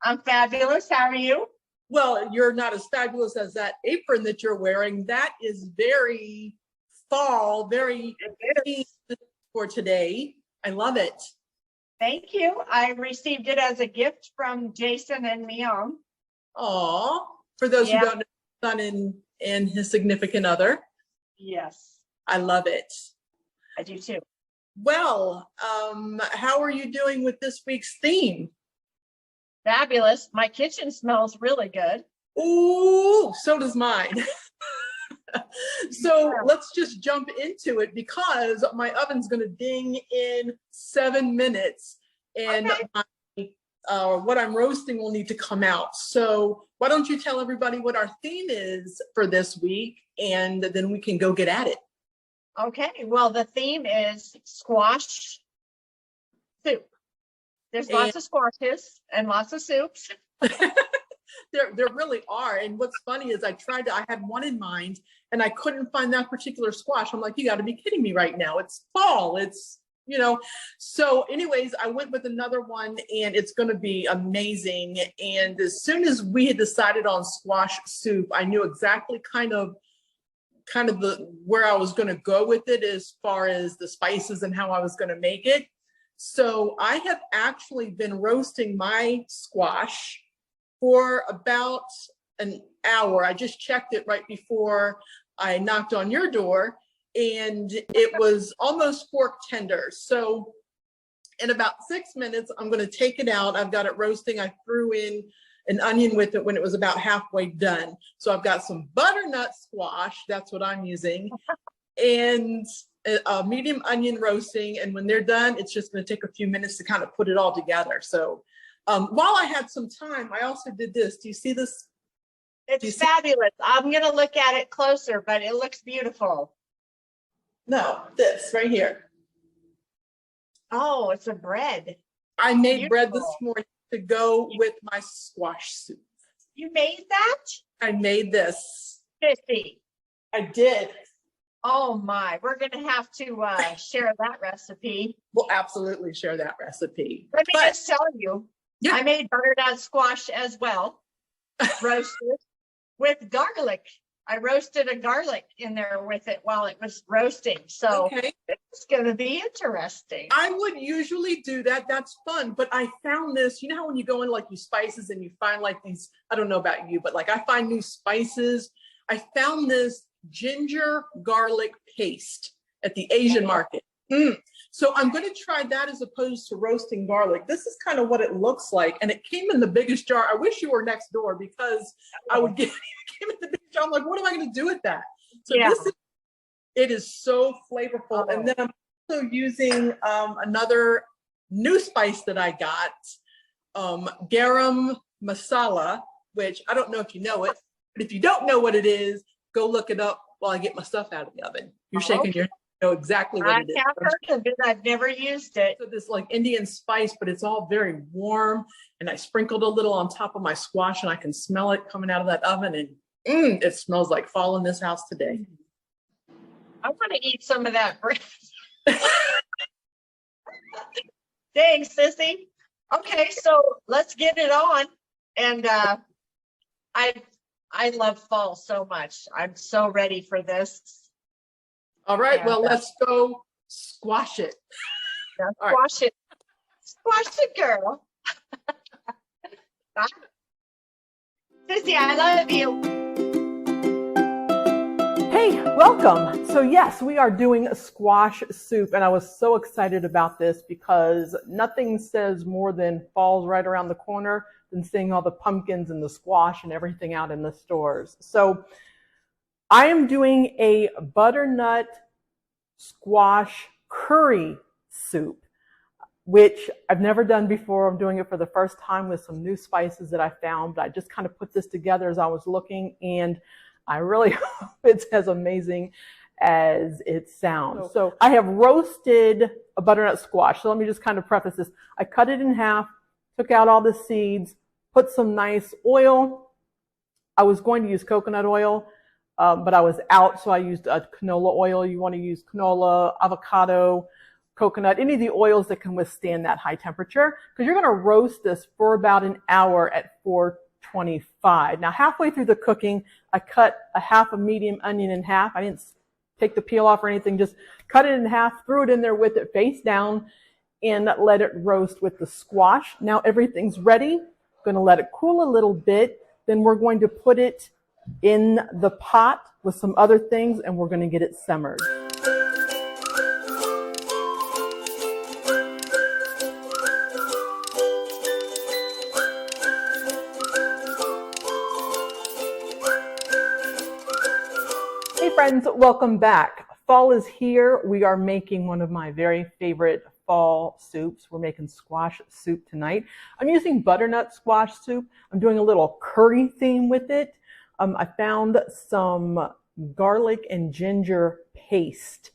I'm fabulous. How are you? Well, you're not as fabulous as that apron that you're wearing. That is very fall, very for today. I love it. Thank you. I received it as a gift from Jason and Mion. Aw, for those who don't know, son and his significant other. Yes. I love it. I do too. Well, how are you doing with this week's theme? Fabulous. My kitchen smells really good. Ooh, so does mine. So let's just jump into it because my oven's going to ding in 7 minutes and what I'm roasting will need to come out. So why don't you tell everybody what our theme is for this week and then we can go get at it. Okay. Well, the theme is squash soup. There's lots of squashes and lots of soups. There really are. And what's funny is I had one in mind and I couldn't find that particular squash. I'm like, you got to be kidding me right now. It's fall. It's, So anyways, I went with another one and it's going to be amazing. And as soon as we had decided on squash soup, I knew exactly kind of where I was going to go with it as far as the spices and how I was going to make it. So I have actually been roasting my squash for about an hour. I just checked it right before I knocked on your door and it was almost fork tender. So in about 6 minutes, I'm going to take it out. I've got it roasting. I threw in an onion with it when it was about halfway done. So I've got some butternut squash. That's what I'm using. And a medium onion roasting. And when they're done, it's just going to take a few minutes to kind of put it all together. So while I had some time, I also did this. Do you see this? It's fabulous. I'm going to look at it closer, but it looks beautiful. No, this right here. Oh, it's a bread. I made bread this morning to go with my squash soup. You made that? I made this. Sissy. I did. Oh my, we're going to have to share that recipe. We'll absolutely share that recipe. Let me just tell you, I made butternut squash as well, roasted with garlic. I roasted a garlic in there with it while it was roasting. So it's going to be interesting. I would usually do that. That's fun. But I found this, how when you go in like your spices and you find like these, I don't know about you, but like I find new spices. I found this ginger garlic paste at the Asian market. So I'm going to try that as opposed to roasting garlic. This is kind of what it looks like. And it came in the biggest jar. I wish you were next door because I would get it came in the biggest jar. I'm like, what am I going to do with that? So it is so flavorful. And then I'm also using another new spice that I got, Garum Masala, which I don't know if you know it, but if you don't know what it is, go look it up while I get my stuff out of the oven. You're shaking your head. Know exactly what it is. I have heard of it. I've never used it. So this like Indian spice, but it's all very warm. And I sprinkled a little on top of my squash and I can smell it coming out of that oven. And it smells like fall in this house today. I want to eat some of that bread. Thanks, Sissy. Okay, so let's get it on. And I love fall so much. I'm so ready for this. All right, well, let's go squash it. Squash it. Squash it, girl. Sissy, I love you. Hey, welcome. So yes, we are doing a squash soup, and I was so excited about this because nothing says more than fall's right around the corner than seeing all the pumpkins and the squash and everything out in the stores. So I am doing a butternut squash curry soup, which I've never done before. I'm doing it for the first time with some new spices that I found, but I just kind of put this together as I was looking, and I really hope it's as amazing as it sounds. So I have roasted a butternut squash. So let me just kind of preface this. I cut it in half, took out all the seeds, put some nice oil. I was going to use coconut oil, but I was out, so I used canola oil. You want to use canola, avocado, coconut, any of the oils that can withstand that high temperature, because you're going to roast this for about an hour at 425. Now, halfway through the cooking, I cut a half a medium onion in half. I didn't take the peel off or anything, just cut it in half, threw it in there with it face down, and let it roast with the squash. Now everything's ready. I'm going to let it cool a little bit. Then we're going to put it in the pot with some other things, and we're going to get it simmered. Hey friends, welcome back. Fall is here. We are making one of my very favorite fall soups. We're making squash soup tonight. I'm using butternut squash soup. I'm doing a little curry theme with it. I found some garlic and ginger paste,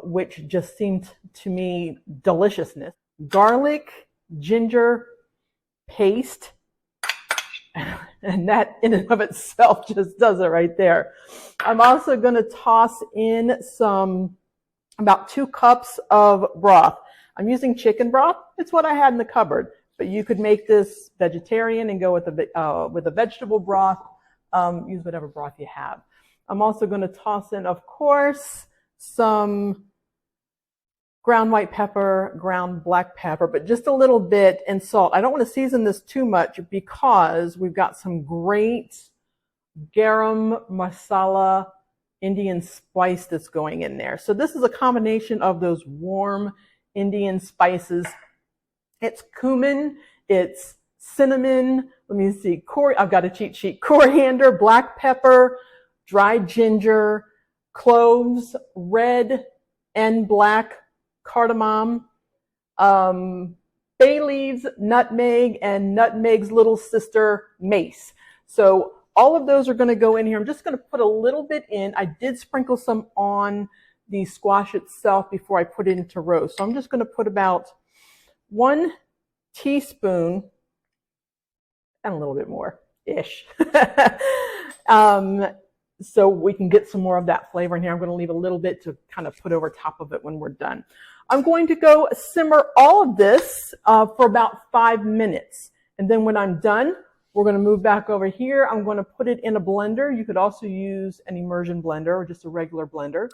which just seemed to me deliciousness. Garlic, ginger paste, and that in and of itself just does it right there. I'm also going to toss in about 2 cups of broth. I'm using chicken broth. It's what I had in the cupboard, but you could make this vegetarian and go with a vegetable broth. Use whatever broth you have. I'm also going to toss in, of course, some ground white pepper, ground black pepper, but just a little bit, and salt. I don't want to season this too much because we've got some great Garum Masala Indian spice that's going in there. So this is a combination of those warm Indian spices. It's cumin, it's cinnamon, let me see, I've got a cheat sheet, coriander, black pepper, dried ginger, cloves, red and black cardamom, bay leaves, nutmeg, and nutmeg's little sister, mace. So all of those are going to go in here. I'm just going to put a little bit in. I did sprinkle some on the squash itself before I put it into roast. So I'm just going to put about 1 teaspoon and a little bit more-ish. So we can get some more of that flavor in here. I'm going to leave a little bit to kind of put over top of it when we're done. I'm going to go simmer all of this for about 5 minutes. And then when I'm done, we're going to move back over here. I'm going to put it in a blender. You could also use an immersion blender or just a regular blender.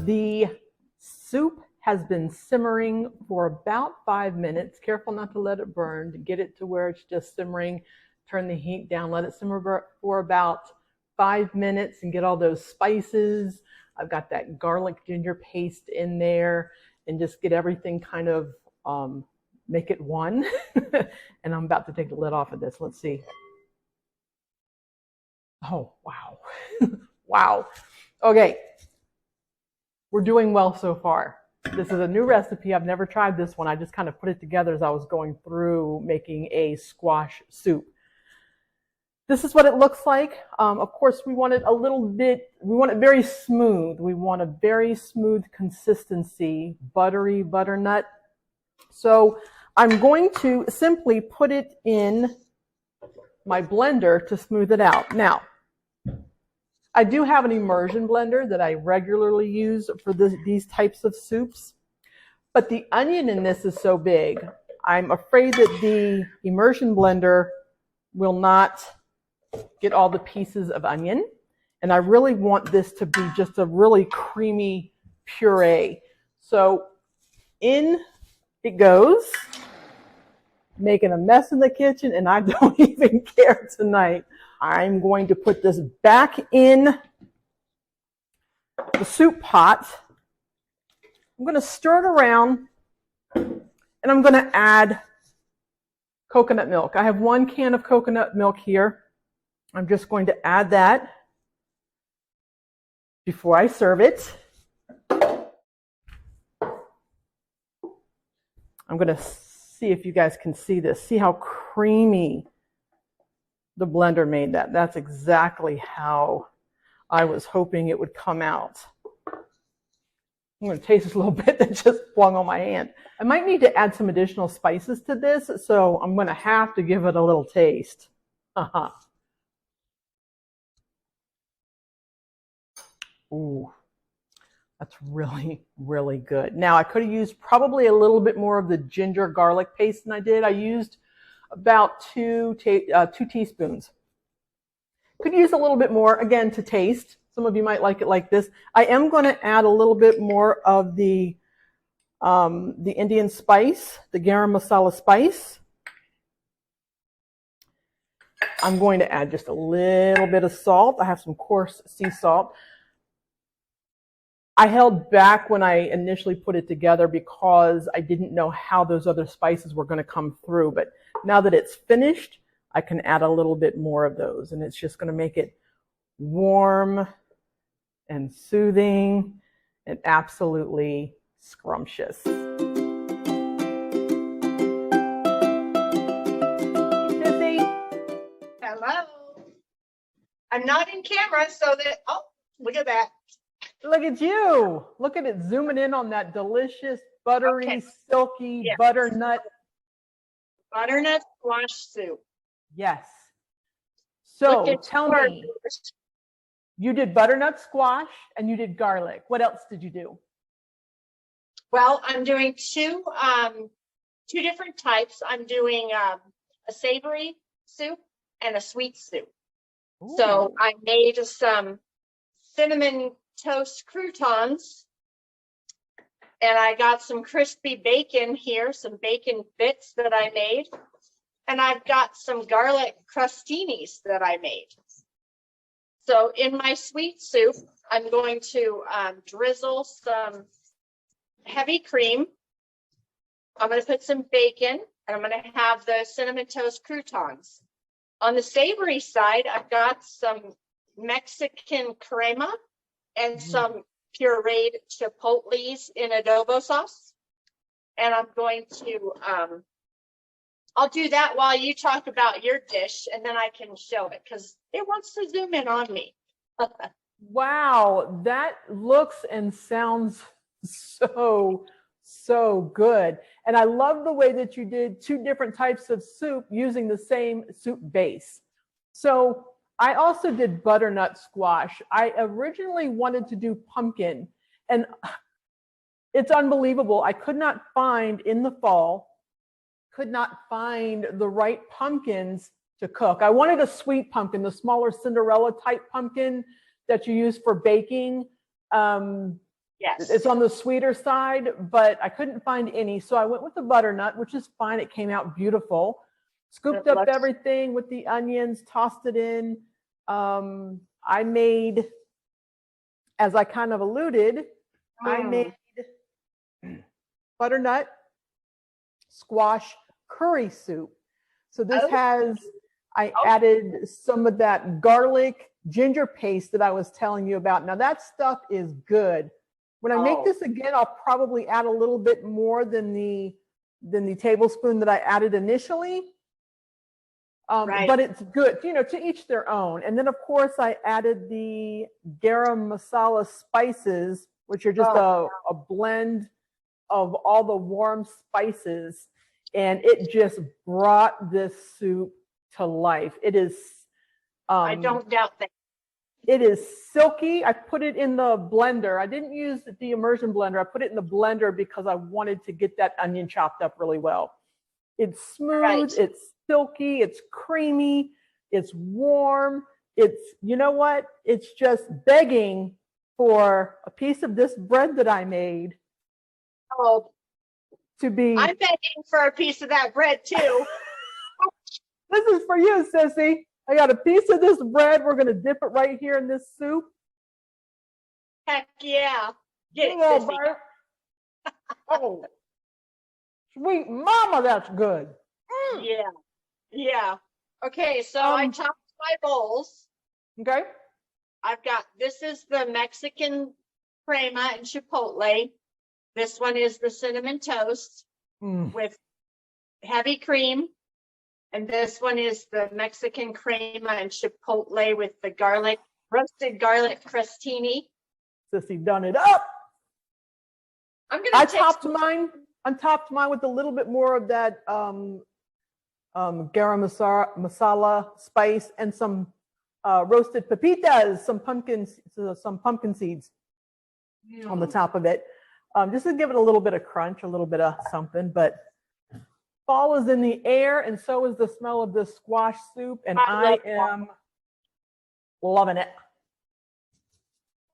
The soup has been simmering for about 5 minutes. Careful not to let it burn. To get it to where it's just simmering, turn the heat down, let it simmer for about 5 minutes and get all those spices. I've got that garlic ginger paste in there and just get everything kind of, make it one. And I'm about to take the lid off of this. Let's see. Oh, wow. Wow. Okay. We're doing well so far. This is a new recipe. I've never tried this one. I just kind of put it together as I was going through making a squash soup. This is what it looks like. Of course, we want it we want it very smooth. We want a very smooth consistency, buttery butternut. So I'm going to simply put it in my blender to smooth it out. Now, I do have an immersion blender that I regularly use for these types of soups, but the onion in this is so big, I'm afraid that the immersion blender will not get all the pieces of onion, and I really want this to be just a really creamy puree. So in it goes, making a mess in the kitchen, and I don't even care tonight. I'm going to put this back in the soup pot. I'm going to stir it around, and I'm going to add coconut milk. I have 1 can of coconut milk here. I'm just going to add that before I serve it. I'm going to see if you guys can see this. See how creamy the blender made that. That's exactly how I was hoping it would come out. I'm going to taste this little bit that just flung on my hand. I might need to add some additional spices to this, so I'm going to have to give it a little taste. Ooh, that's really, really good. Now, I could have used probably a little bit more of the ginger garlic paste than I did. I used about two teaspoons. Could use a little bit more, again, to taste. Some of you might like it like this. I am going to add a little bit more of the Indian spice, the Garum Masala spice. I'm going to add just a little bit of salt. I have some coarse sea salt. I held back when I initially put it together because I didn't know how those other spices were going to come through. But now that it's finished, I can add a little bit more of those, and it's just going to make it warm and soothing and absolutely scrumptious. Sissy? Hello. I'm not in camera, so that, oh, look at that. Look at you. Look at it zooming in on that delicious, buttery, silky butternut Squash soup. Yes. So tell me, you did butternut squash and you did garlic. What else did you do? Well, I'm doing two different types. I'm doing a savory soup and a sweet soup. Ooh. So I made some cinnamon toast croutons, and I got some crispy bacon here, some bacon bits that I made, and I've got some garlic crostinis that I made. So in my sweet soup, I'm going to drizzle some heavy cream. I'm going to put some bacon, and I'm going to have the cinnamon toast croutons. On the savory side, I've got some Mexican crema and some pureed chipotles in adobo sauce. And I'm going to, I'll do that while you talk about your dish, and then I can show it because it wants to zoom in on me. Wow, that looks and sounds so good. And I love the way that you did two different types of soup using the same soup base. So I also did butternut squash. I originally wanted to do pumpkin, and it's unbelievable. I could not find in the fall, could not find the right pumpkins to cook. I wanted a sweet pumpkin, the smaller Cinderella type pumpkin that you use for baking. Yes. It's on the sweeter side, but I couldn't find any. So I went with the butternut, which is fine. It came out beautiful. Scooped up everything with the onions, tossed it in. I made, as I kind of alluded, I made butternut squash curry soup. So this I added some of that garlic ginger paste that I was telling you about. Now that stuff is good. When I make this again, I'll probably add a little bit more than the tablespoon that I added initially. But it's good, you know, to each their own. And then of course I added the Garum Masala spices, which are just a blend of all the warm spices. And it just brought this soup to life. It is, I don't doubt that. It is silky. I put it in the blender. I didn't use the immersion blender. I put it in the blender because I wanted to get that onion chopped up really well. It's smooth, it's silky, it's creamy, it's warm. It's, you know what? It's just begging for a piece of this bread that I made to be. I'm begging for a piece of that bread too. This is for you, Sissy. I got a piece of this bread. We're going to dip it right here in this soup. Heck yeah. Get it, Sissy. Oh, sweet mama, that's good. Yeah. Yeah. Okay, so I chopped my bowls. Okay. I've got, this is the Mexican crema and chipotle. This one is the cinnamon toast with heavy cream. And this one is the Mexican crema and chipotle with the garlic, roasted garlic crostini. Sissy done it up. I topped mine with a little bit more of that garum masala spice and some roasted pepitas, some pumpkin seeds on the top of it, just to give it a little bit of crunch, a little bit of something. But fall is in the air, and so is the smell of this squash soup, and I am loving it.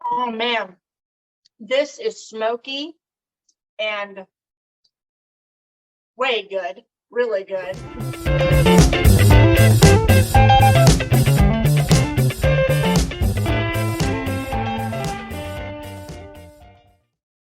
Oh man, this is smoky and way good, really good.